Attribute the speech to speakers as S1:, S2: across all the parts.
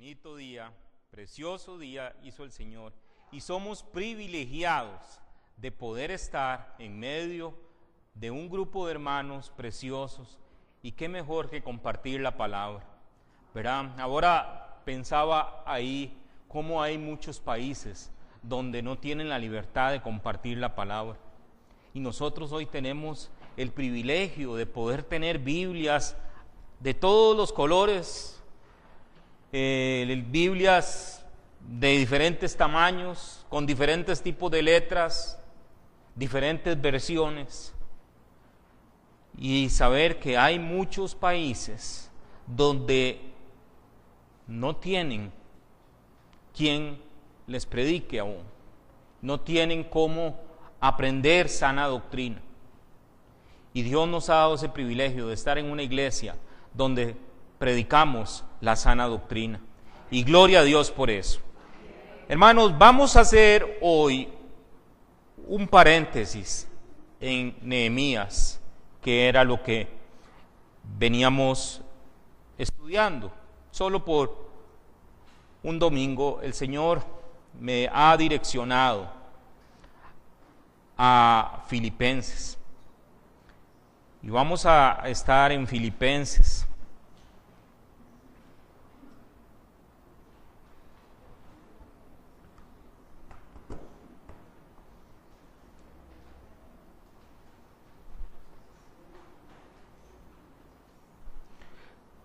S1: bonito día, precioso día hizo el Señor, y somos privilegiados de poder estar en medio de un grupo de hermanos preciosos, y qué mejor que compartir la palabra, ¿verdad? Ahora pensaba ahí cómo hay muchos países donde no tienen la libertad de compartir la palabra, y nosotros hoy tenemos el privilegio de poder tener Biblias de todos los colores, Biblias de diferentes tamaños, con diferentes tipos de letras, diferentes versiones, y saber que hay muchos países donde no tienen quien les predique aún, no tienen cómo aprender sana doctrina, y Dios nos ha dado ese privilegio de estar en una iglesia donde predicamos la sana doctrina, y gloria a Dios por eso. Hermanos, vamos a hacer hoy un paréntesis en Nehemías, que era lo que veníamos estudiando. Solo por un domingo el Señor me ha direccionado a Filipenses, y vamos a estar en Filipenses.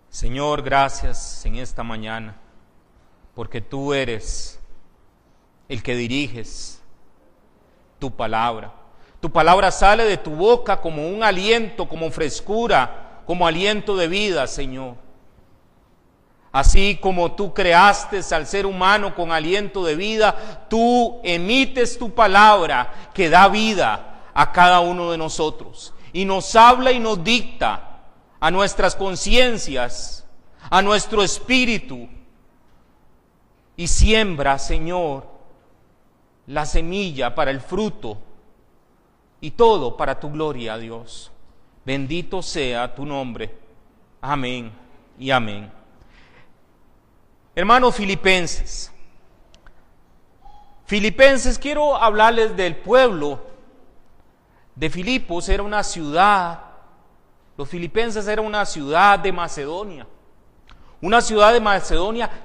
S1: Señor, gracias en esta mañana, porque tú eres el que diriges tu palabra. Tu palabra sale de tu boca como un aliento, como frescura, como aliento de vida, Señor. Así como tú creaste al ser humano con aliento de vida, tú emites tu palabra que da vida a cada uno de nosotros, y nos habla y nos dicta a nuestras conciencias, a nuestro espíritu, y siembra, Señor, la semilla para el fruto, y todo para tu gloria, Dios. Bendito sea tu nombre. Amén y amén. Hermanos Filipenses, quiero hablarles del pueblo de Filipos. Era una ciudad. Los filipenses eran una ciudad de Macedonia,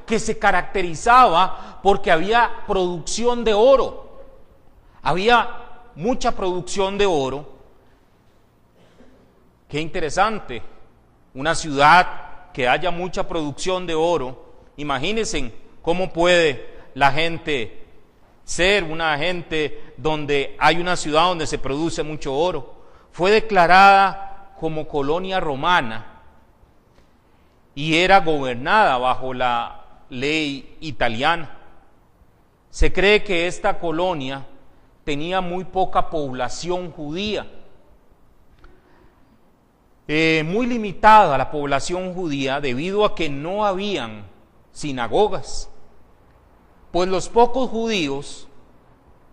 S1: que se caracterizaba porque había producción de oro, había mucha producción de oro. Qué interesante, una ciudad que haya mucha producción de oro. Imagínense cómo puede la gente ser una gente donde hay una ciudad donde se produce mucho oro. Fue declarada como colonia romana y era gobernada bajo la ley italiana. Se cree que esta colonia tenía muy poca población judía, muy limitada la población judía, debido a que no habían sinagogas, pues los pocos judíos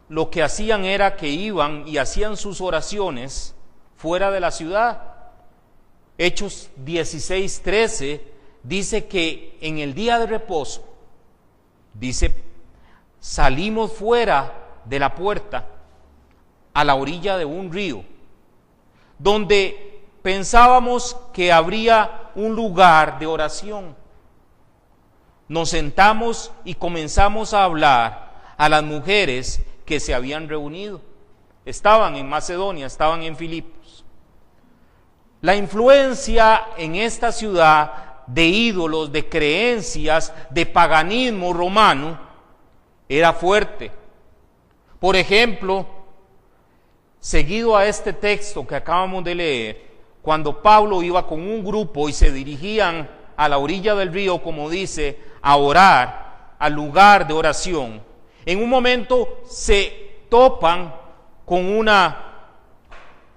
S1: lo que hacían era que iban y hacían sus oraciones fuera de la ciudad. Hechos 16:13 dice que en el día de reposo, dice, salimos fuera de la puerta a la orilla de un río, donde pensábamos que habría un lugar de oración. Nos sentamos y comenzamos a hablar a las mujeres que se habían reunido. Estaban en Macedonia, estaban en Filipos. La influencia en esta ciudad de ídolos, de creencias, de paganismo romano era fuerte. Por ejemplo, seguido a este texto que acabamos de leer, cuando Pablo iba con un grupo y se dirigían a la orilla del río, como dice, a orar, al lugar de oración, en un momento se topan con una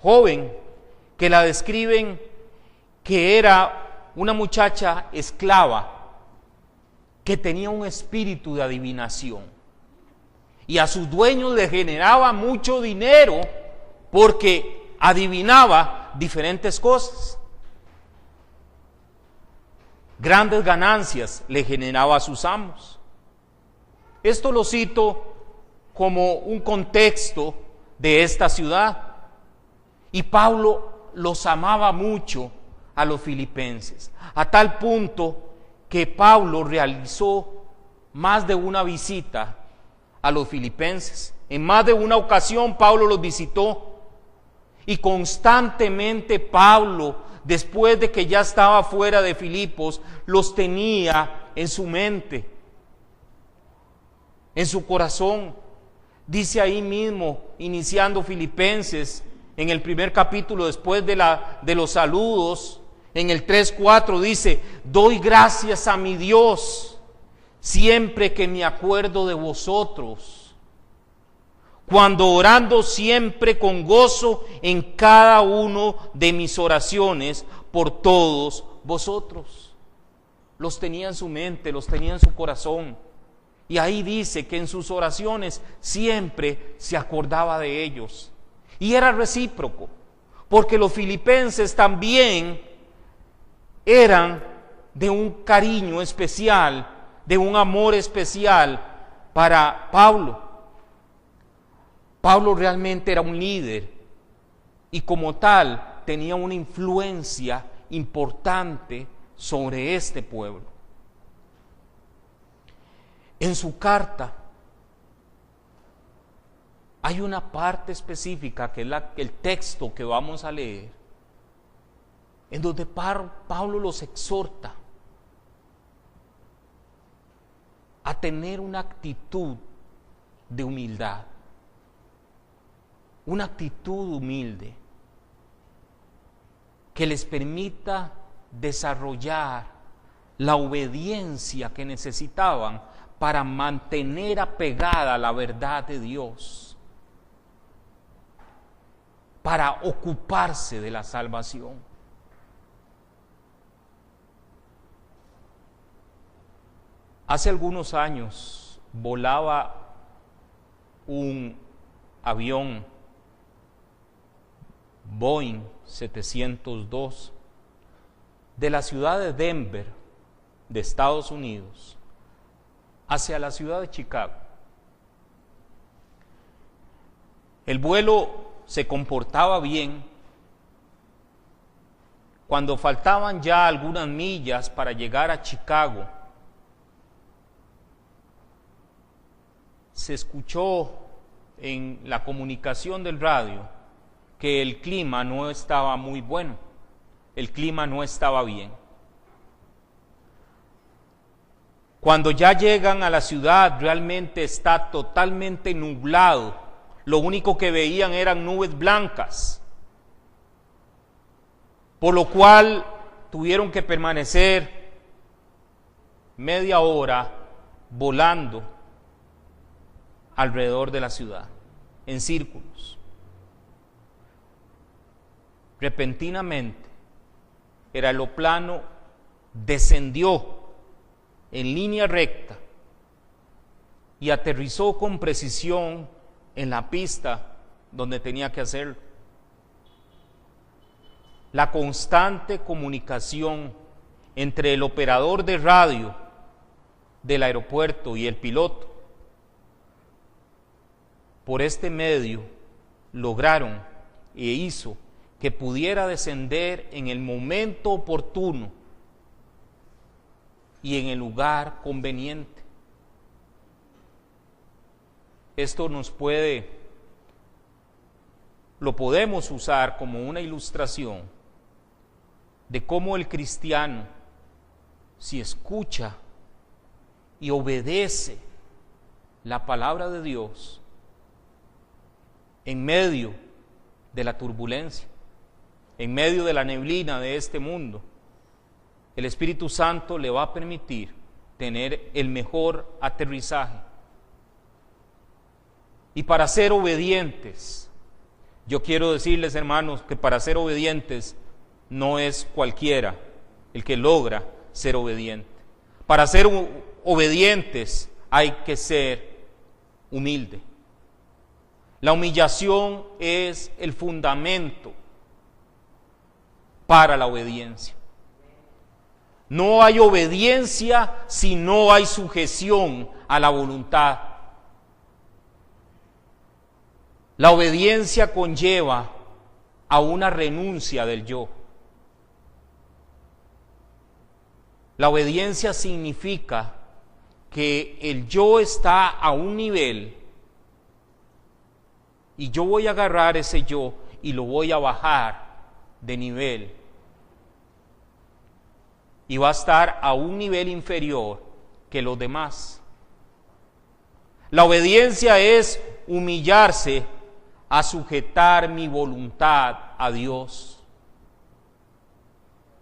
S1: joven que la describen que era una muchacha esclava que tenía un espíritu de adivinación, y a sus dueños le generaba mucho dinero porque adivinaba diferentes cosas. grandes ganancias le generaba a sus amos. Esto lo cito como un contexto de esta ciudad. Y Pablo los amaba mucho a los filipenses, a tal punto que Pablo realizó más de una visita a los filipenses. En más de una ocasión Pablo los visitó, y constantemente Pablo, después de que ya estaba fuera de Filipos, los tenía en su mente, en su corazón. Dice ahí mismo, iniciando Filipenses, en el primer capítulo, después de los saludos, en el 3:4 dice: doy gracias a mi Dios siempre que me acuerdo de vosotros, cuando orando siempre con gozo en cada uno de mis oraciones por todos vosotros. Los tenía en su mente, los tenía en su corazón. Y ahí dice que en sus oraciones siempre se acordaba de ellos. Y era recíproco, porque los filipenses también eran de un cariño especial, de un amor especial para Pablo. Pablo realmente era un líder y como tal tenía una influencia importante sobre este pueblo. En su carta hay una parte específica que es el texto que vamos a leer, en donde Pablo los exhorta a tener una actitud de humildad, una actitud humilde que les permita desarrollar la obediencia que necesitaban para mantener apegada la verdad de Dios, para ocuparse de la salvación. Hace algunos años volaba un avión Boeing 702 de la ciudad de Denver, de Estados Unidos, hacia la ciudad de Chicago. El vuelo se comportaba bien. Cuando faltaban ya algunas millas para llegar a Chicago, se escuchó en la comunicación del radio que el clima no estaba muy bueno, el clima no estaba bien. Cuando ya llegan a la ciudad, realmente está totalmente nublado. Lo único que veían eran nubes blancas, por lo cual tuvieron que permanecer media hora volando alrededor de la ciudad, en círculos. Repentinamente, el aeroplano descendió en línea recta y aterrizó con precisión en la pista donde tenía que hacerlo. La constante comunicación entre el operador de radio del aeropuerto y el piloto, por este medio lograron e hizo que pudiera descender en el momento oportuno y en el lugar conveniente. Esto lo podemos usar como una ilustración de cómo el cristiano, si escucha y obedece la palabra de Dios en medio de la turbulencia, en medio de la neblina de este mundo, el Espíritu Santo le va a permitir tener el mejor aterrizaje. Y para ser obedientes, yo quiero decirles, hermanos, que para ser obedientes no es cualquiera el que logra ser obediente. Para ser obedientes hay que ser humilde. La humillación es el fundamento para la obediencia. No hay obediencia si no hay sujeción a la voluntad. La obediencia conlleva a una renuncia del yo. La obediencia significa que el yo está a un nivel y yo voy a agarrar ese yo y lo voy a bajar de nivel. Y va a estar a un nivel inferior que los demás. La obediencia es humillarse a sujetar mi voluntad a Dios.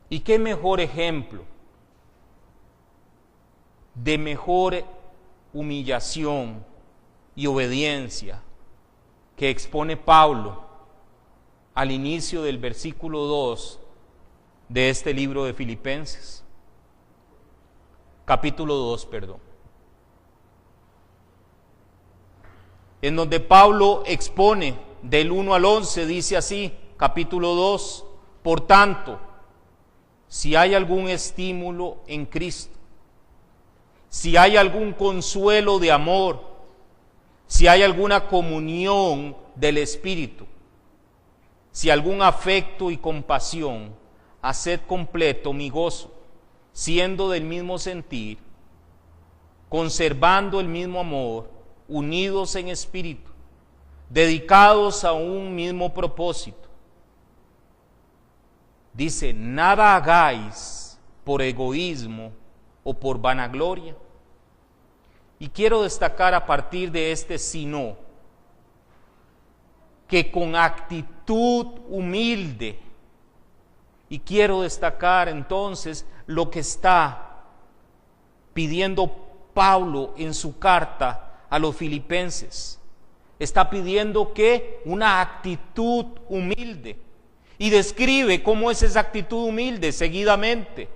S1: ¿Y qué mejor ejemplo de mejor humillación y obediencia que expone Pablo al inicio del versículo 2 de este libro de Filipenses? Capítulo 2, en donde Pablo expone del 1 al 11, dice así, capítulo 2, por tanto, si hay algún estímulo en Cristo, si hay algún consuelo de amor, si hay alguna comunión del Espíritu, si algún afecto y compasión, haced completo mi gozo, siendo del mismo sentir, conservando el mismo amor, unidos en espíritu, dedicados a un mismo propósito. Dice, nada hagáis por egoísmo o por vanagloria. Y quiero destacar a partir de este sino, que con actitud humilde, y quiero destacar entonces lo que está pidiendo Pablo en su carta a los filipenses. Está pidiendo que una actitud humilde, y describe cómo es esa actitud humilde seguidamente.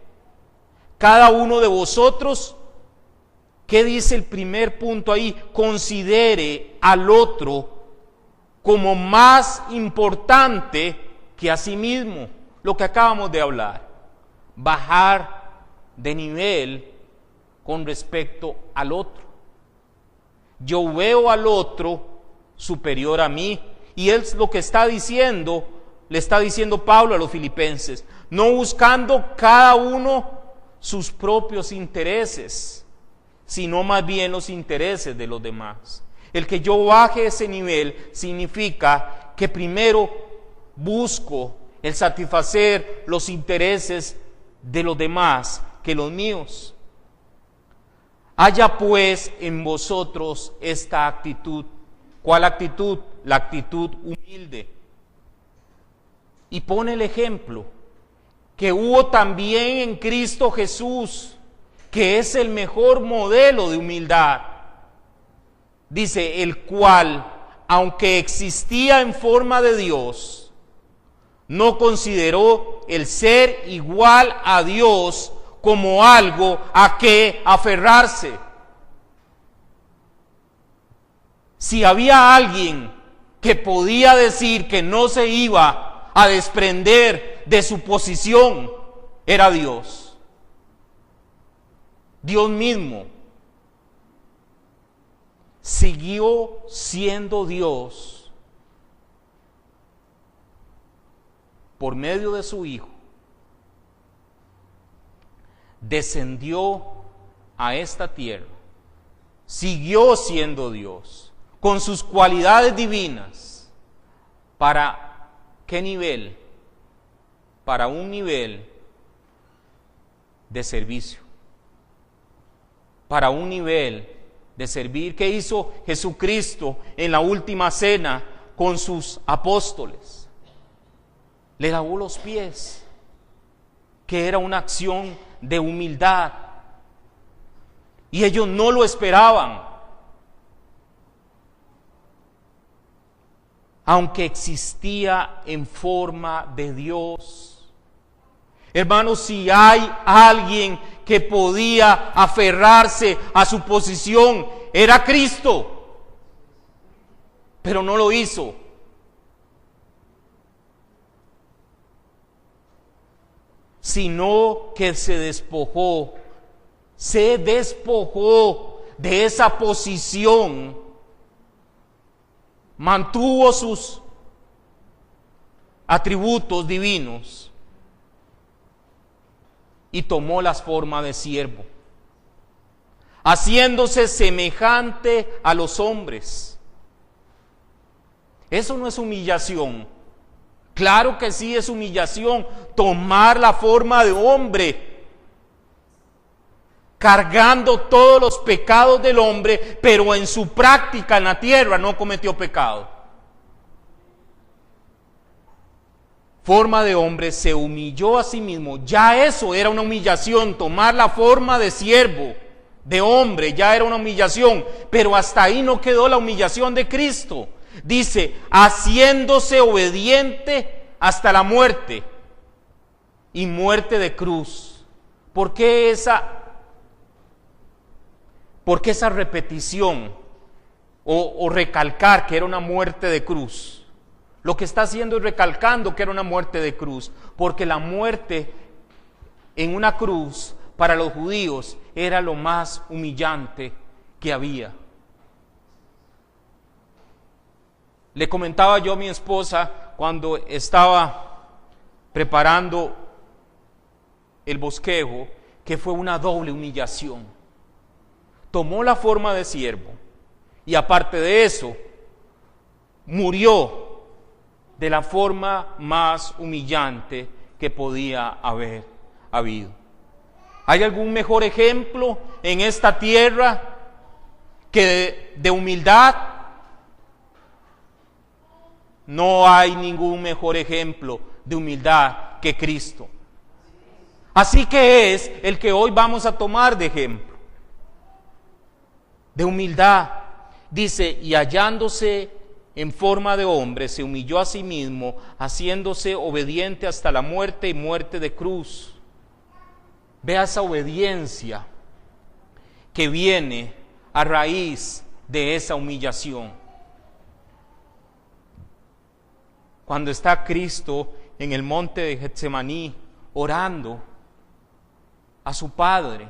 S1: Cada uno de vosotros, ¿qué dice el primer punto ahí? Considere al otro como más importante que a sí mismo. Lo que acabamos de hablar, bajar de nivel con respecto al otro. Yo veo al otro superior a mí, y él lo que está diciendo, le está diciendo Pablo a los filipenses, no buscando cada uno sus propios intereses, sino más bien los intereses de los demás. El que yo baje ese nivel significa que primero busco el satisfacer los intereses de los demás que los míos. Haya pues en vosotros esta actitud. ¿Cuál actitud? La actitud humilde. Y pone el ejemplo que hubo también en Cristo Jesús, que es el mejor modelo de humildad. Dice, el cual, aunque existía en forma de Dios, no consideró el ser igual a Dios como algo a que aferrarse. Si había alguien que podía decir que no se iba a desprender de su posición, era Dios. Dios mismo siguió siendo Dios por medio de su Hijo, descendió a esta tierra, siguió siendo Dios, con sus cualidades divinas. ¿Para qué nivel? Para un nivel de servicio, para un nivel de servir. ¿Qué hizo Jesucristo en la última cena con sus apóstoles? Le lavó los pies, que era una acción de humildad, y ellos no lo esperaban. Aunque existía en forma de Dios. Hermanos, si hay alguien que podía aferrarse a su posición, era Cristo, pero no lo hizo. sino que se despojó de esa posición, mantuvo sus atributos divinos y tomó la forma de siervo, haciéndose semejante a los hombres. Eso no es humillación. Claro que sí es humillación tomar la forma de hombre, cargando todos los pecados del hombre, pero en su práctica en la tierra no cometió pecado. Forma de hombre, se humilló a sí mismo. Ya eso era una humillación, tomar la forma de siervo, de hombre, ya era una humillación, pero hasta ahí no quedó la humillación de Cristo. Dice, haciéndose obediente hasta la muerte, y muerte de cruz. ¿Por qué esa repetición o recalcar que era una muerte de cruz? Lo que está haciendo es recalcando que era una muerte de cruz, porque la muerte en una cruz para los judíos era lo más humillante que había. Le comentaba yo a mi esposa cuando estaba preparando el bosquejo que fue una doble humillación. Tomó la forma de siervo y aparte de eso murió de la forma más humillante que podía haber habido. ¿Hay algún mejor ejemplo en esta tierra que de humildad? No hay ningún mejor ejemplo de humildad que Cristo. Así que es el que hoy vamos a tomar de ejemplo. De humildad. Dice, y hallándose en forma de hombre, se humilló a sí mismo, haciéndose obediente hasta la muerte y muerte de cruz. Vea esa obediencia que viene a raíz de esa humillación. Cuando está Cristo en el monte de Getsemaní orando a su Padre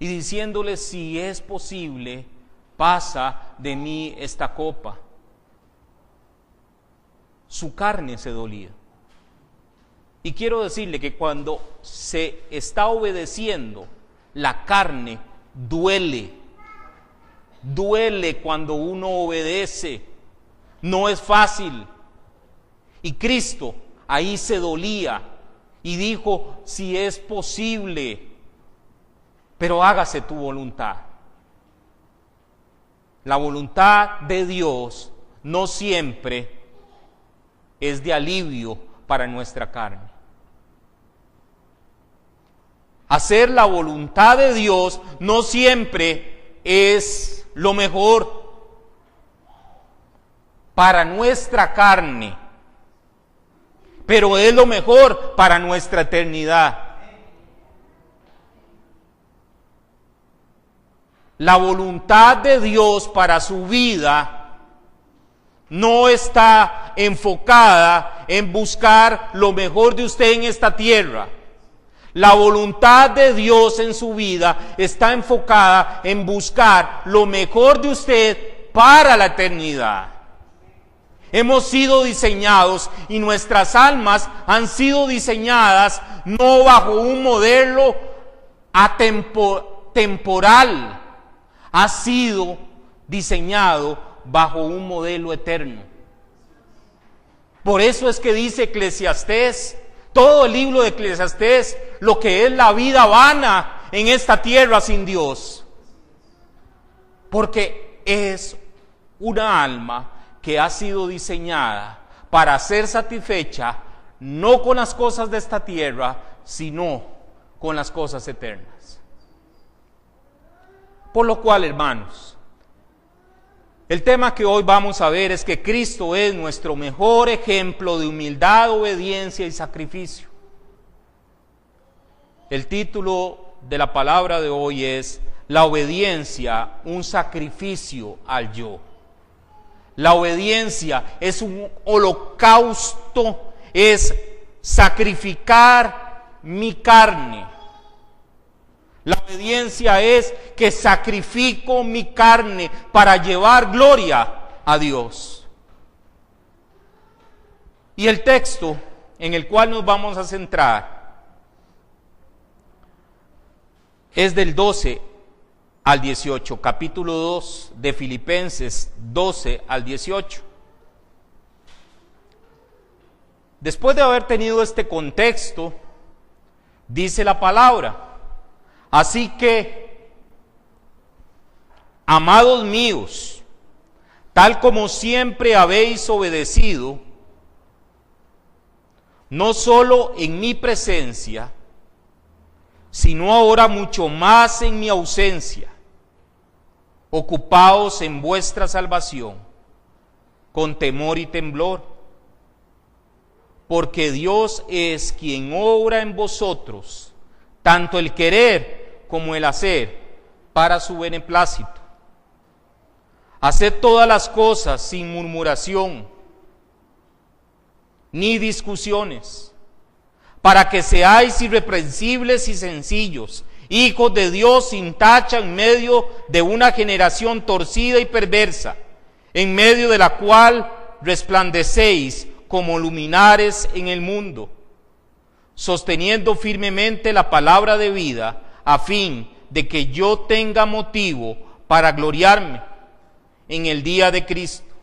S1: y diciéndole, si es posible, pasa de mí esta copa. Su carne se dolía. Y quiero decirle que cuando se está obedeciendo, la carne duele. Duele cuando uno obedece. No es fácil. Y Cristo ahí se dolía y dijo, si es posible, pero hágase tu voluntad. La voluntad de Dios no siempre es de alivio para nuestra carne. Hacer la voluntad de Dios no siempre es lo mejor para nuestra carne, pero es lo mejor para nuestra eternidad. La voluntad de Dios para su vida no está enfocada en buscar lo mejor de usted en esta tierra. La voluntad de Dios en su vida está enfocada en buscar lo mejor de usted para la eternidad. Hemos sido diseñados y nuestras almas han sido diseñadas no bajo un modelo temporal, ha sido diseñado bajo un modelo eterno. Por eso es que dice Eclesiastés, todo el libro de Eclesiastés, lo que es la vida vana en esta tierra sin Dios. Porque es una alma que ha sido diseñada para ser satisfecha no con las cosas de esta tierra, sino con las cosas eternas. Por lo cual, hermanos, el tema que hoy vamos a ver es que Cristo es nuestro mejor ejemplo de humildad, obediencia y sacrificio. El título de la palabra de hoy es la obediencia, un sacrificio al yo. La obediencia es un holocausto, es sacrificar mi carne. La obediencia es que sacrifico mi carne para llevar gloria a Dios. Y el texto en el cual nos vamos a centrar es del 12 al 18, capítulo 2 de Filipenses, 12 al 18. Después de haber tenido este contexto, dice la palabra: así que, amados míos, tal como siempre habéis obedecido, no solo en mi presencia, sino ahora mucho más en mi ausencia, ocupaos en vuestra salvación con temor y temblor, porque Dios es quien obra en vosotros tanto el querer como el hacer para su beneplácito. Haced todas las cosas sin murmuración ni discusiones, para que seáis irreprensibles y sencillos, hijos de Dios sin tacha en medio de una generación torcida y perversa, en medio de la cual resplandecéis como luminares en el mundo, sosteniendo firmemente la palabra de vida, a fin de que yo tenga motivo para gloriarme en el día de Cristo,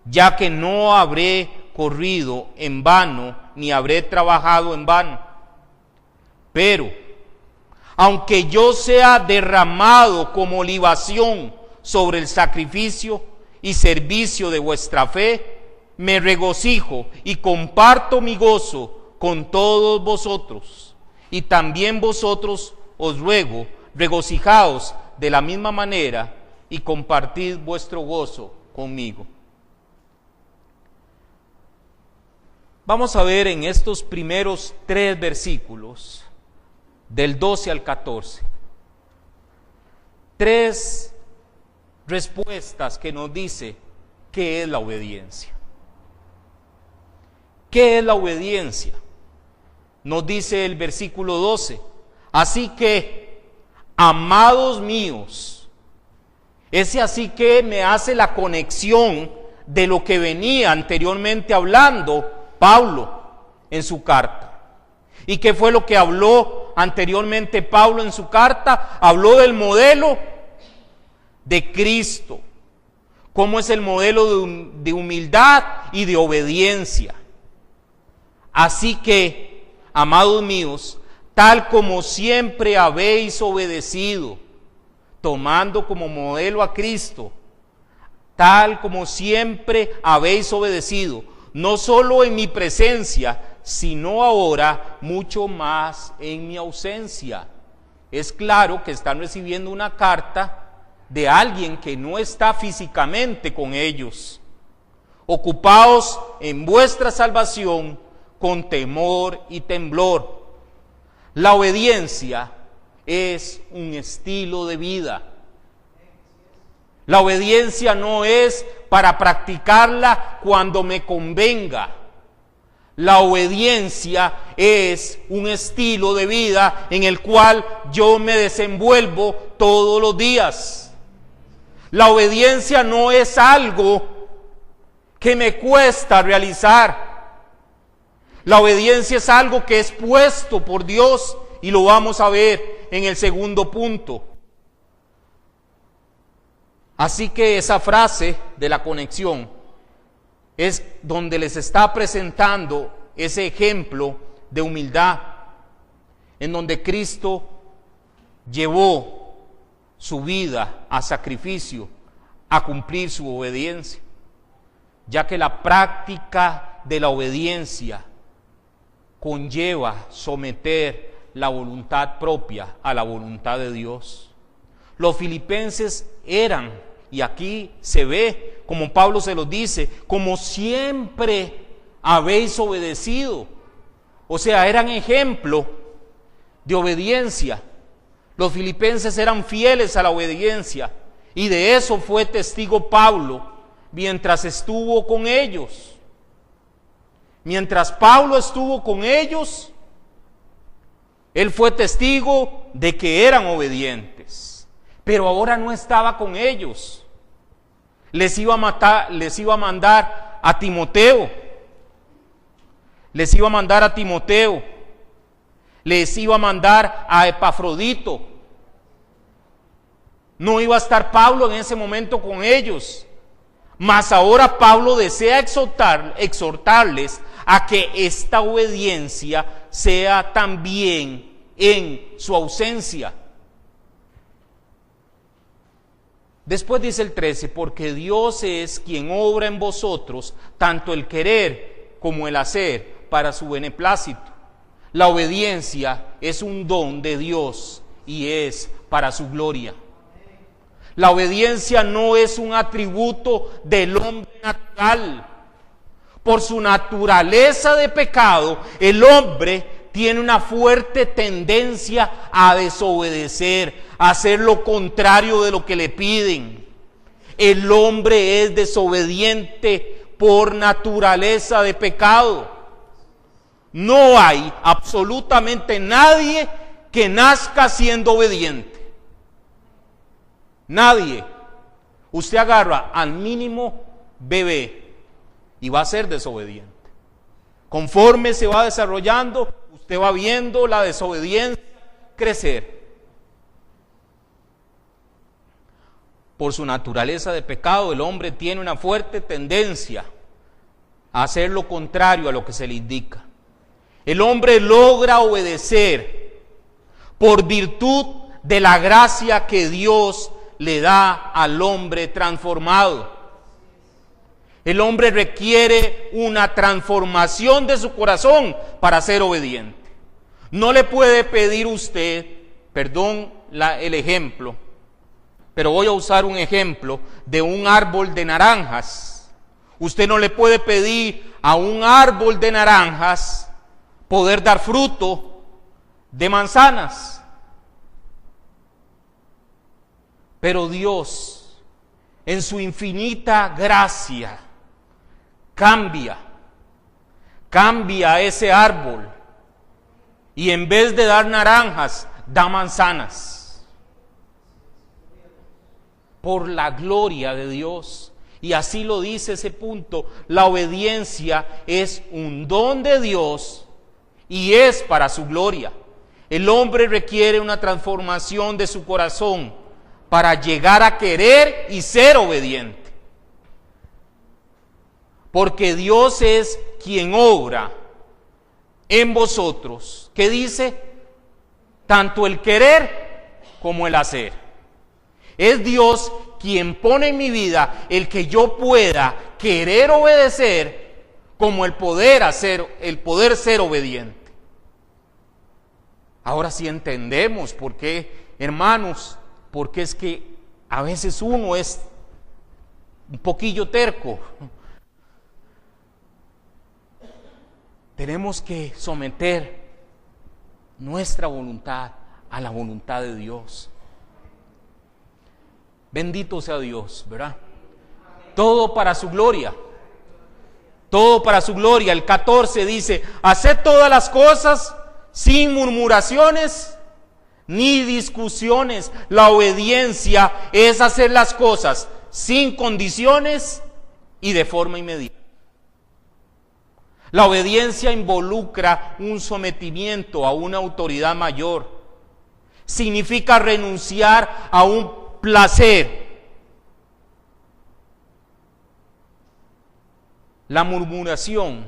S1: ya que no habré corrido en vano, ni habré trabajado en vano. Pero, aunque yo sea derramado como libación sobre el sacrificio y servicio de vuestra fe, me regocijo y comparto mi gozo con todos vosotros. Y también vosotros os ruego, regocijaos de la misma manera y compartid vuestro gozo conmigo. Vamos a ver en estos primeros 3 versículos, del 12 al 14, 3 respuestas que nos dice qué es la obediencia. ¿Qué es la obediencia? Nos dice el versículo 12, así que, amados míos, ese así que me hace la conexión de lo que venía anteriormente hablando Pablo en su carta. ¿Y qué fue lo que habló anteriormente Pablo en su carta? Habló del modelo de Cristo. ¿Cómo es el modelo de humildad y de obediencia? Así que, amados míos, tal como siempre habéis obedecido, tomando como modelo a Cristo, tal como siempre habéis obedecido, no solo en mi presencia, sino ahora mucho más en mi ausencia. Es claro que están recibiendo una carta de alguien que no está físicamente con ellos. Ocupaos en vuestra salvación con temor y temblor. La obediencia es un estilo de vida. La obediencia no es para practicarla cuando me convenga. La obediencia es un estilo de vida en el cual yo me desenvuelvo todos los días. La obediencia no es algo que me cuesta realizar. La obediencia es algo que es puesto por Dios y lo vamos a ver en el segundo punto. Así que esa frase de la conexión es donde les está presentando ese ejemplo de humildad, en donde Cristo llevó su vida a sacrificio, a cumplir su obediencia, ya que la práctica de la obediencia conlleva someter la voluntad propia a la voluntad de Dios. Los filipenses eran, y aquí se ve, como Pablo se los dice, como siempre habéis obedecido. O sea, eran ejemplo de obediencia. Los filipenses eran fieles a la obediencia, y de eso fue testigo Pablo mientras estuvo con ellos. Mientras Pablo estuvo con ellos, Él fue testigo de que eran obedientes, pero ahora no estaba con ellos. Les iba a mandar a Timoteo. Les iba a mandar a Timoteo. Les iba a mandar a Epafrodito. No iba a estar Pablo en ese momento con ellos. Mas ahora Pablo desea exhortarles a que esta obediencia sea también en su ausencia. Después dice el 13, porque Dios es quien obra en vosotros tanto el querer como el hacer para su beneplácito. La obediencia es un don de Dios y es para su gloria. La obediencia no es un atributo del hombre natural. Por su naturaleza de pecado, el hombre tiene una fuerte tendencia a desobedecer, a hacer lo contrario de lo que le piden. El hombre es desobediente por naturaleza de pecado. No hay absolutamente nadie que nazca siendo obediente. Nadie. Usted agarra al mínimo bebé y va a ser desobediente. Conforme se va desarrollando, usted va viendo la desobediencia crecer. Por su naturaleza de pecado, el hombre tiene una fuerte tendencia a hacer lo contrario a lo que se le indica. El hombre logra obedecer por virtud de la gracia que Dios le da al hombre transformado. El hombre requiere una transformación de su corazón para ser obediente. No le puede pedir usted, perdón el ejemplo, pero voy a usar un ejemplo de un árbol de naranjas. Usted no le puede pedir a un árbol de naranjas poder dar fruto de manzanas. Pero Dios, en su infinita gracia, cambia ese árbol y en vez de dar naranjas, da manzanas. Por la gloria de Dios. Y así lo dice ese punto. La obediencia es un don de Dios y es para su gloria. El hombre requiere una transformación de su corazón para llegar a querer y ser obediente. Porque Dios es quien obra en vosotros. ¿Qué dice? Tanto el querer como el hacer. Es Dios quien pone en mi vida el que yo pueda querer obedecer como el poder ser obediente. Ahora sí entendemos por qué, hermanos, porque es que a veces uno es un poquillo terco. Tenemos que someter nuestra voluntad a la voluntad de Dios. Bendito sea Dios, ¿verdad? Todo para su gloria. Todo para su gloria. El 14 dice, haced todas las cosas sin murmuraciones ni discusiones. La obediencia es hacer las cosas sin condiciones y de forma inmediata. La obediencia involucra un sometimiento a una autoridad mayor. Significa renunciar a un placer. La murmuración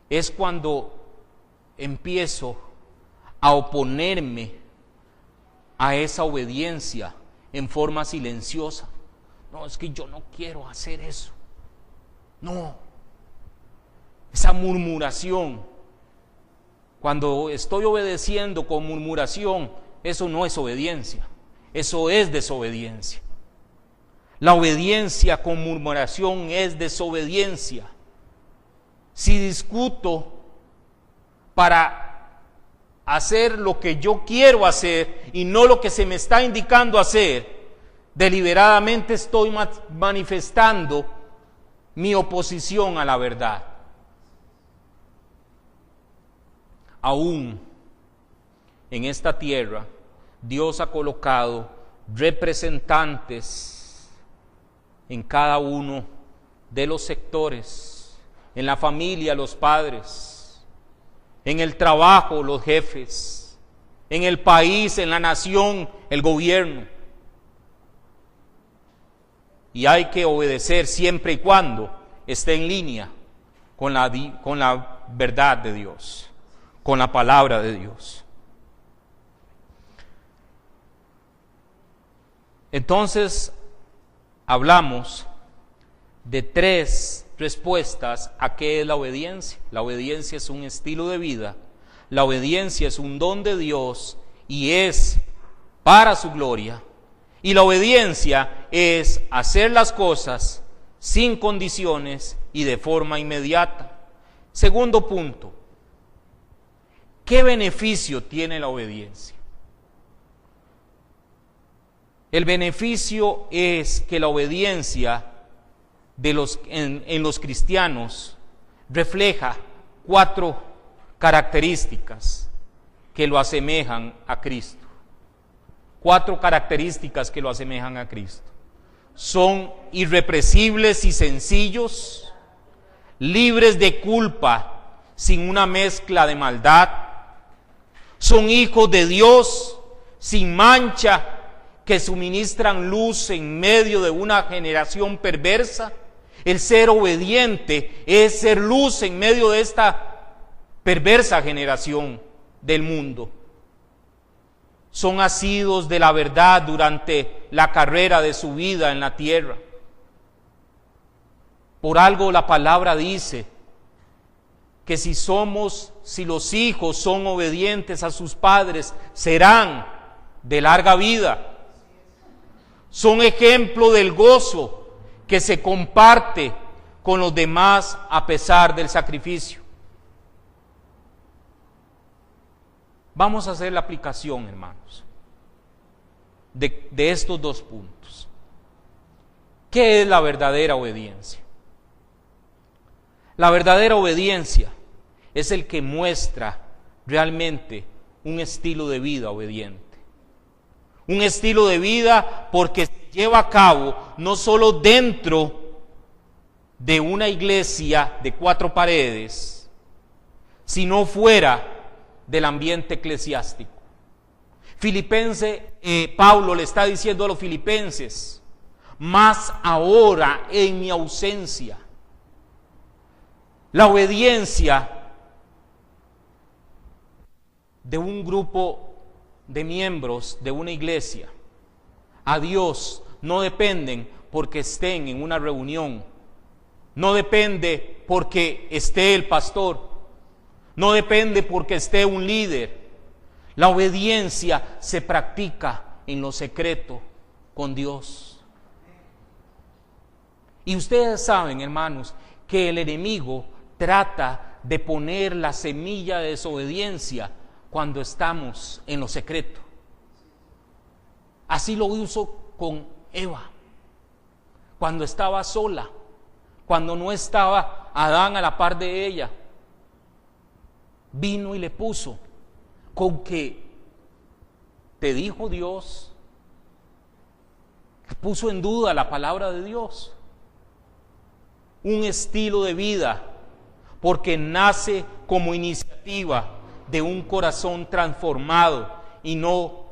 S1: es cuando empiezo a oponerme a esa obediencia en forma silenciosa. No, es que yo no quiero hacer eso. No. Esa murmuración, cuando estoy obedeciendo con murmuración, eso no es obediencia, eso es desobediencia. La obediencia con murmuración es desobediencia. Si discuto para hacer lo que yo quiero hacer y no lo que se me está indicando hacer, deliberadamente estoy manifestando mi oposición a la verdad. Aún en esta tierra, Dios ha colocado representantes en cada uno de los sectores, en la familia los padres, en el trabajo los jefes, en el país, en la nación, el gobierno. Y hay que obedecer siempre y cuando esté en línea con la verdad de Dios, con la palabra de Dios. Entonces, hablamos de 3 respuestas a qué es la obediencia. La obediencia es un estilo de vida, la obediencia es un don de Dios y es para su gloria, y la obediencia es hacer las cosas sin condiciones y de forma inmediata. Segundo punto, ¿qué beneficio tiene la obediencia? El beneficio es que la obediencia en los cristianos refleja 4 características que lo asemejan a Cristo. 4 características que lo asemejan a Cristo. Son irrepresibles y sencillos, libres de culpa, sin una mezcla de maldad. Son hijos de Dios, sin mancha, que suministran luz en medio de una generación perversa. El ser obediente es ser luz en medio de esta perversa generación del mundo. Son asidos de la verdad durante la carrera de su vida en la tierra. Por algo la palabra dice que si los hijos son obedientes a sus padres, serán de larga vida. Son ejemplo del gozo que se comparte con los demás a pesar del sacrificio. Vamos a hacer la aplicación, hermanos, de estos 2 puntos. ¿Qué es la verdadera obediencia? La verdadera obediencia es el que muestra realmente un estilo de vida obediente. Un estilo de vida porque se lleva a cabo no solo dentro de una iglesia de 4 paredes, sino fuera del ambiente eclesiástico. Pablo le está diciendo a los filipenses: más ahora en mi ausencia. La obediencia de un grupo de miembros de una iglesia a Dios no dependen porque estén en una reunión, no depende porque esté el pastor, no depende porque esté un líder. La obediencia se practica en lo secreto con Dios. Y ustedes saben, hermanos, que el enemigo trata de poner la semilla de desobediencia cuando estamos en lo secreto. Así lo hizo con Eva, cuando estaba sola, cuando no estaba Adán a la par de ella. Vino y le puso: con que te dijo Dios. Puso en duda la palabra de Dios. Un estilo de vida, porque nace como iniciativa de un corazón transformado y no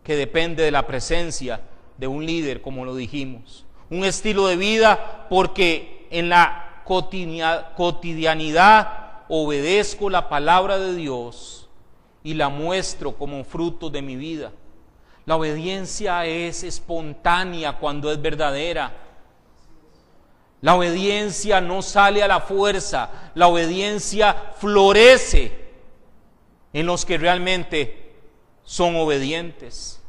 S1: que depende de la presencia de un líder, como lo dijimos. Un estilo de vida porque en la cotidianidad obedezco la palabra de Dios y la muestro como fruto de mi vida. La obediencia es espontánea cuando es verdadera. La obediencia no sale a la fuerza, la obediencia florece en los que realmente son obedientes.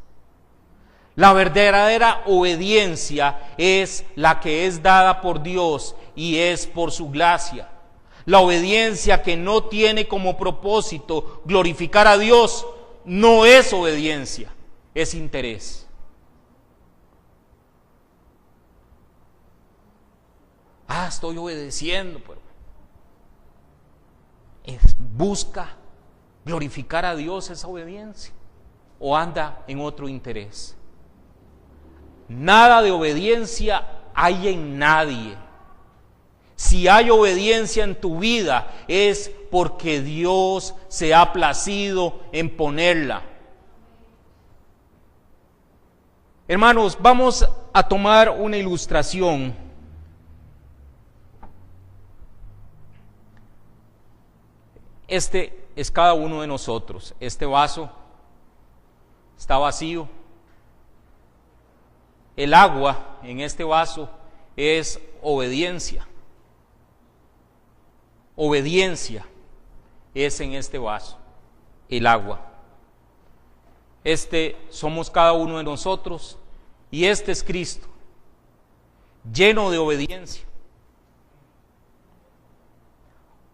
S1: La verdadera obediencia es la que es dada por Dios y es por su gracia. La obediencia que no tiene como propósito glorificar a Dios no es obediencia, es interés. Estoy obedeciendo, pero busca glorificar a Dios esa obediencia? ¿O anda en otro interés? Nada de obediencia hay en nadie. Si hay obediencia en tu vida es porque Dios se ha placido en ponerla. Hermanos, vamos a tomar una ilustración. Este es cada uno de nosotros. Este vaso está vacío. El agua en este vaso es obediencia. Obediencia es en este vaso, el agua. Este somos cada uno de nosotros y este es Cristo, lleno de obediencia.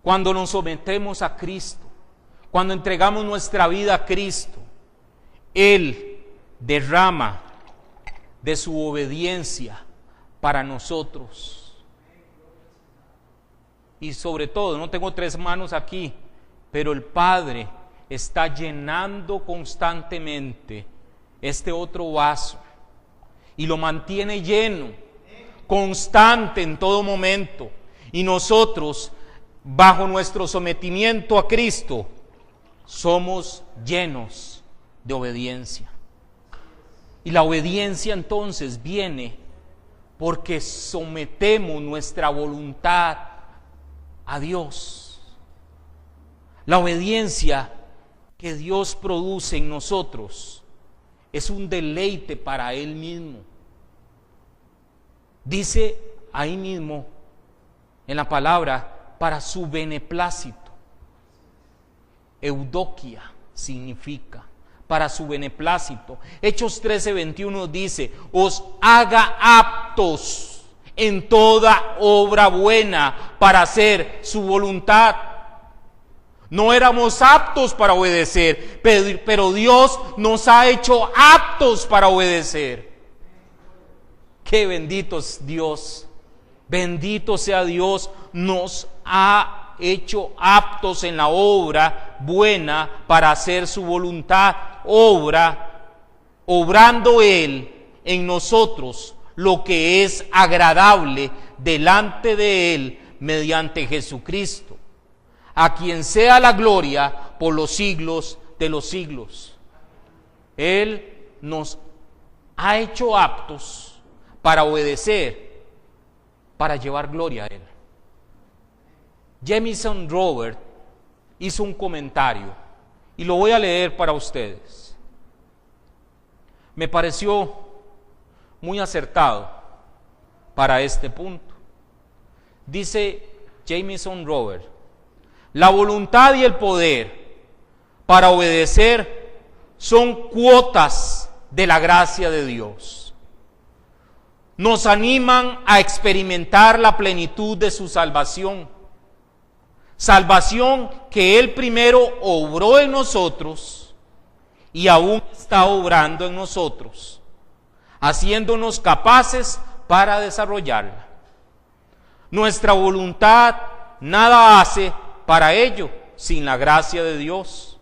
S1: Cuando nos sometemos a Cristo, cuando entregamos nuestra vida a Cristo, Él derrama de su obediencia para nosotros. Y sobre todo, no tengo 3 manos aquí, pero el Padre está llenando constantemente este otro vaso y lo mantiene lleno, constante en todo momento. Y nosotros, bajo nuestro sometimiento a Cristo, somos llenos de obediencia. Y la obediencia entonces viene porque sometemos nuestra voluntad a Dios. La obediencia que Dios produce en nosotros es un deleite para Él mismo. Dice ahí mismo en la palabra, para su beneplácito. Eudokia significa para su beneplácito. Hechos 13:21 dice, os haga aptos en toda obra buena para hacer su voluntad. No éramos aptos para obedecer, pero Dios nos ha hecho aptos para obedecer. Qué bendito es Dios. Bendito sea Dios, nos ha hecho aptos en la obra buena para hacer su voluntad. Obrando Él en nosotros lo que es agradable delante de Él mediante Jesucristo, a quien sea la gloria por los siglos de los siglos. Él nos ha hecho aptos para obedecer, para llevar gloria a Él. Jamieson Robert hizo un comentario y lo voy a leer para ustedes. Me pareció muy acertado para este punto. Dice Jamieson Robert, la voluntad y el poder para obedecer son cuotas de la gracia de Dios. Nos animan a experimentar la plenitud de su salvación. Salvación que Él primero obró en nosotros y aún está obrando en nosotros, haciéndonos capaces para desarrollarla. Nuestra voluntad nada hace para ello sin la gracia de Dios.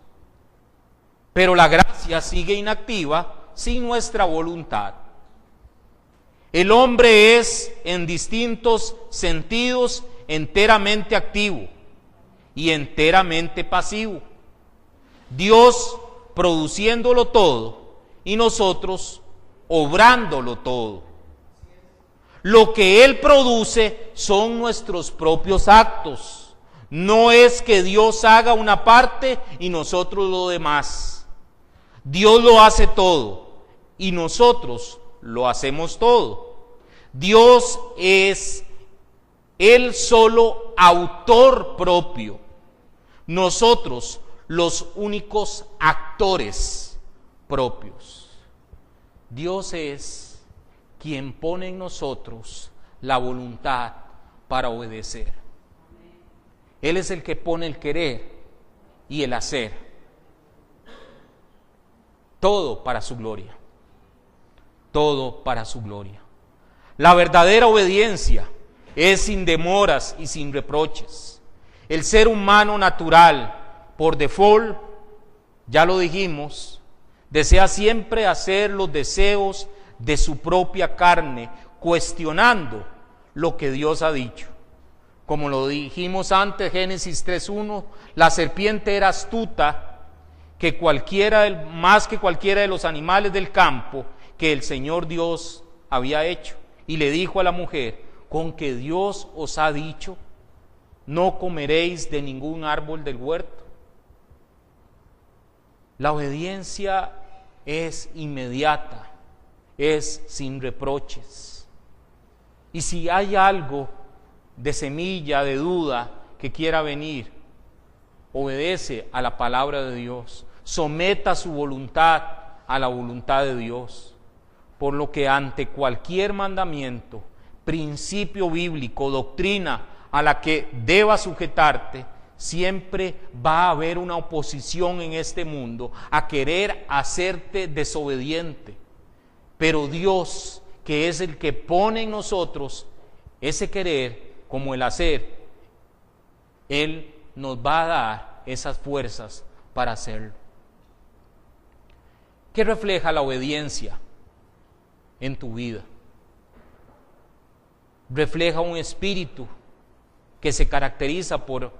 S1: Pero la gracia sigue inactiva sin nuestra voluntad. El hombre es en distintos sentidos enteramente activo y enteramente pasivo. Dios produciéndolo todo y nosotros obrándolo todo. Lo que Él produce son nuestros propios actos. No es que Dios haga una parte y nosotros lo demás. Dios lo hace todo y nosotros lo hacemos todo. Dios es Él solo autor propio. Nosotros los únicos actores propios. Dios es quien pone en nosotros la voluntad para obedecer. Él es el que pone el querer y el hacer. Todo para su gloria. Todo para su gloria. La verdadera obediencia es sin demoras y sin reproches. El ser humano natural, por default, ya lo dijimos, desea siempre hacer los deseos de su propia carne, cuestionando lo que Dios ha dicho. Como lo dijimos antes, Génesis 3:1, la serpiente era astuta más que cualquiera de los animales del campo que el Señor Dios había hecho. Y le dijo a la mujer, con que Dios os ha dicho, no comeréis de ningún árbol del huerto. La obediencia es inmediata, es sin reproches. Y si hay algo de semilla, de duda que quiera venir, obedece a la palabra de Dios, someta su voluntad a la voluntad de Dios, por lo que ante cualquier mandamiento, principio bíblico, doctrina a la que debas sujetarte, siempre va a haber una oposición en este mundo a querer hacerte desobediente. Pero Dios, que es el que pone en nosotros ese querer como el hacer, Él nos va a dar esas fuerzas para hacerlo. ¿Qué refleja la obediencia en tu vida? Refleja un espíritu que se caracteriza por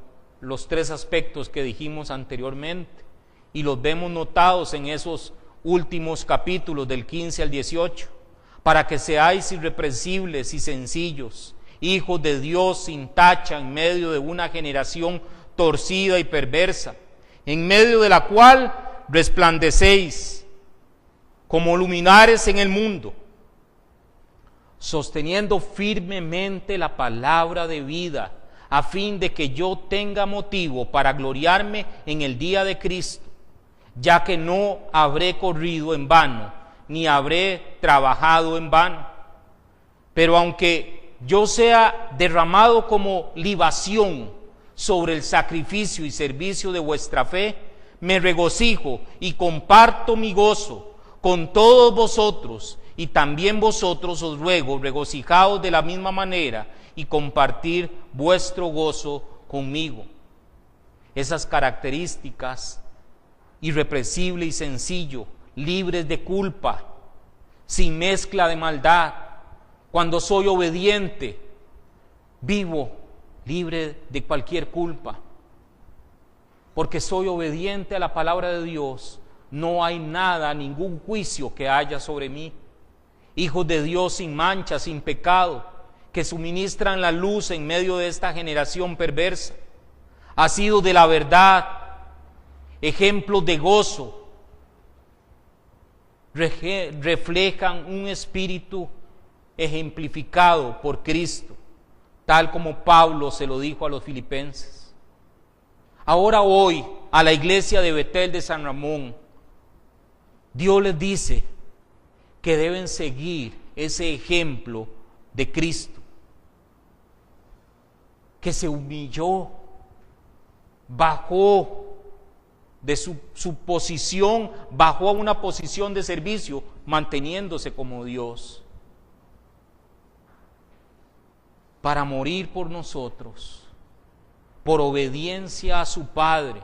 S1: los tres aspectos que dijimos anteriormente y los vemos notados en esos últimos capítulos del 15 al 18, para que seáis irreprensibles y sencillos, hijos de Dios sin tacha en medio de una generación torcida y perversa, en medio de la cual resplandecéis como luminares en el mundo, sosteniendo firmemente la palabra de vida, a fin de que yo tenga motivo para gloriarme en el día de Cristo, ya que no habré corrido en vano, ni habré trabajado en vano. Pero aunque yo sea derramado como libación sobre el sacrificio y servicio de vuestra fe, me regocijo y comparto mi gozo con todos vosotros, y también vosotros os ruego, regocijaos de la misma manera y compartir vuestro gozo conmigo. Esas características, irrepresible y sencillo, libres de culpa, sin mezcla de maldad. Cuando soy obediente, vivo libre de cualquier culpa. Porque soy obediente a la palabra de Dios, no hay nada, ningún juicio que haya sobre mí. Hijos de Dios sin mancha, sin pecado, que suministran la luz en medio de esta generación perversa. Ha sido de la verdad, ejemplos de gozo, reflejan un espíritu ejemplificado por Cristo, tal como Pablo se lo dijo a los filipenses. Ahora hoy, a la iglesia de Betel de San Ramón, Dios les dice que deben seguir ese ejemplo de Cristo, que se humilló, bajó de su posición, bajó a una posición de servicio, manteniéndose como Dios, para morir por nosotros, por obediencia a su Padre,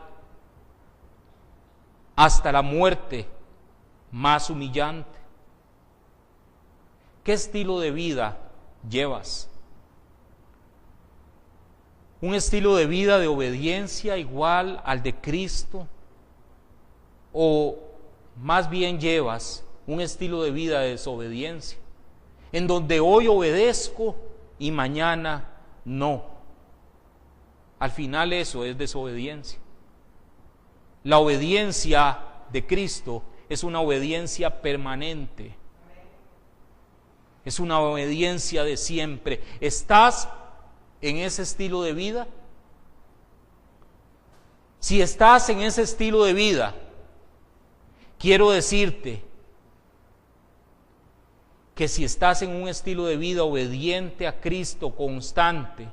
S1: hasta la muerte más humillante. ¿Qué estilo de vida llevas? ¿Un estilo de vida de obediencia igual al de Cristo? ¿O más bien llevas un estilo de vida de desobediencia, en donde hoy obedezco y mañana no? Al final eso es desobediencia. La obediencia de Cristo es una obediencia permanente. Es una obediencia de siempre. ¿Estás en ese estilo de vida? Si estás en ese estilo de vida, quiero decirte que si estás en un estilo de vida obediente a Cristo, constante,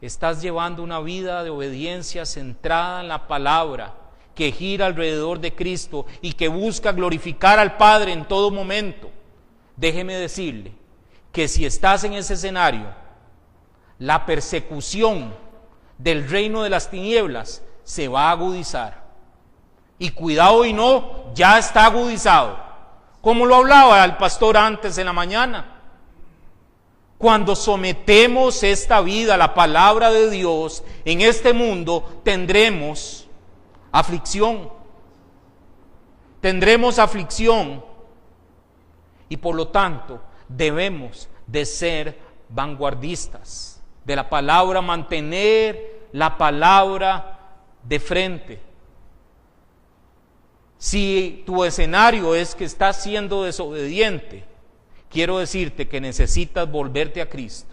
S1: estás llevando una vida de obediencia centrada en la palabra, que gira alrededor de Cristo y que busca glorificar al Padre en todo momento. Déjeme decirle que si estás en ese escenario, la persecución del reino de las tinieblas se va a agudizar Y cuidado y no, ya está agudizado. Como lo hablaba el pastor antes en la mañana. Cuando sometemos esta vida a la palabra de Dios, en este mundo tendremos aflicción. Tendremos aflicción. Y por lo tanto, debemos de ser vanguardistas de la palabra, mantener la palabra de frente. Si tu escenario es que estás siendo desobediente, quiero decirte que necesitas volverte a Cristo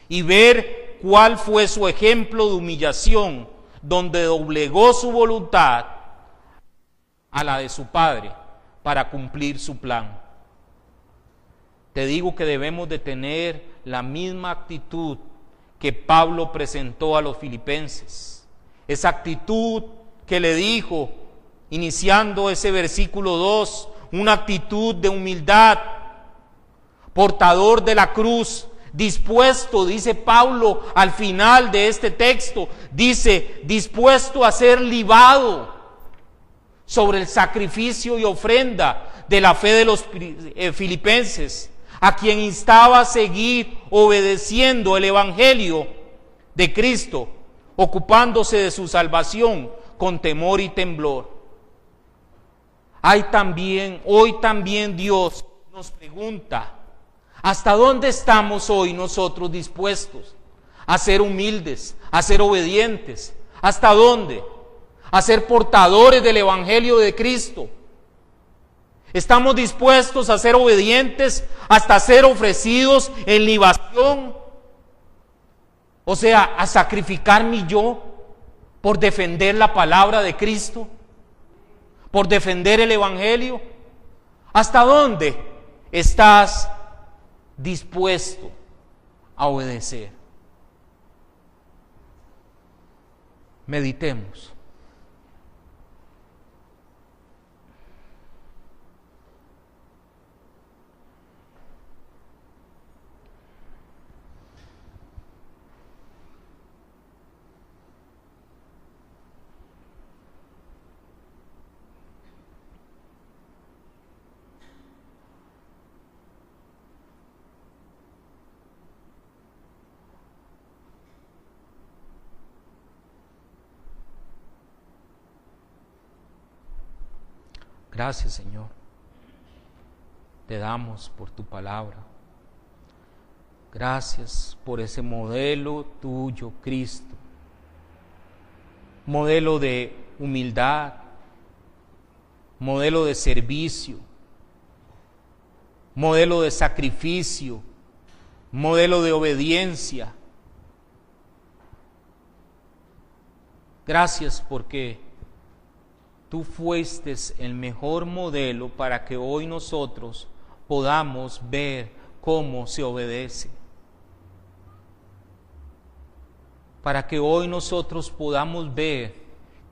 S1: y ver cuál fue su ejemplo de humillación, donde doblegó su voluntad a la de su Padre para cumplir su plan. Te digo que debemos de tener la misma actitud que Pablo presentó a los filipenses. Esa actitud que le dijo, iniciando ese versículo 2, una actitud de humildad, portador de la cruz, dispuesto, dice Pablo al final de este texto, dice, dispuesto a ser libado sobre el sacrificio y ofrenda de la fe de los filipenses, a quien instaba a seguir obedeciendo el evangelio de Cristo, ocupándose de su salvación con temor y temblor. Hoy también Dios nos pregunta, ¿hasta dónde estamos hoy nosotros dispuestos a ser humildes, a ser obedientes? ¿Hasta dónde? A ser portadores del evangelio de Cristo. ¿Estamos dispuestos a ser obedientes hasta ser ofrecidos en libación? O sea, a sacrificar mi yo por defender la palabra de Cristo, por defender el evangelio. ¿Hasta dónde estás dispuesto a obedecer? Meditemos. Gracias, Señor. Te damos por tu palabra. Gracias por ese modelo tuyo, Cristo. Modelo de humildad, modelo de servicio, modelo de sacrificio, modelo de obediencia. Gracias porque tú fuiste el mejor modelo para que hoy nosotros podamos ver cómo se obedece. Para que hoy nosotros podamos ver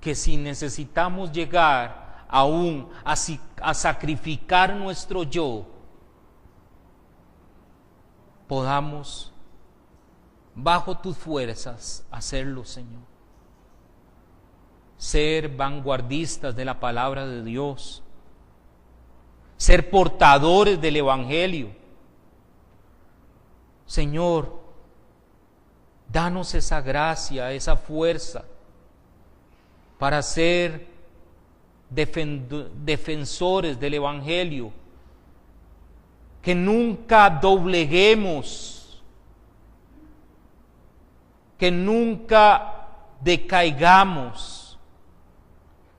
S1: que si necesitamos llegar aún a sacrificar nuestro yo, podamos, bajo tus fuerzas, hacerlo, Señor. Ser vanguardistas de la palabra de Dios, ser portadores del evangelio. Señor, danos esa gracia, esa fuerza para ser defensores del evangelio, que nunca dobleguemos, que nunca decaigamos,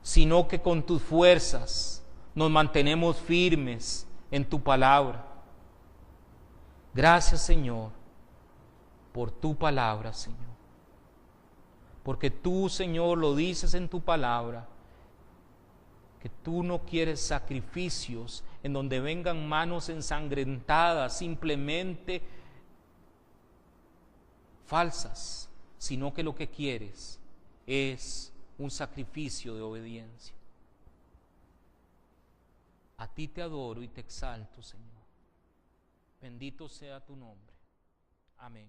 S1: sino que con tus fuerzas nos mantenemos firmes en tu palabra. Gracias, Señor, por tu palabra, Señor. Porque tú, Señor, lo dices en tu palabra, que tú no quieres sacrificios en donde vengan manos ensangrentadas, simplemente falsas, sino que lo que quieres es un sacrificio de obediencia. A ti te adoro y te exalto, Señor. Bendito sea tu nombre. Amén.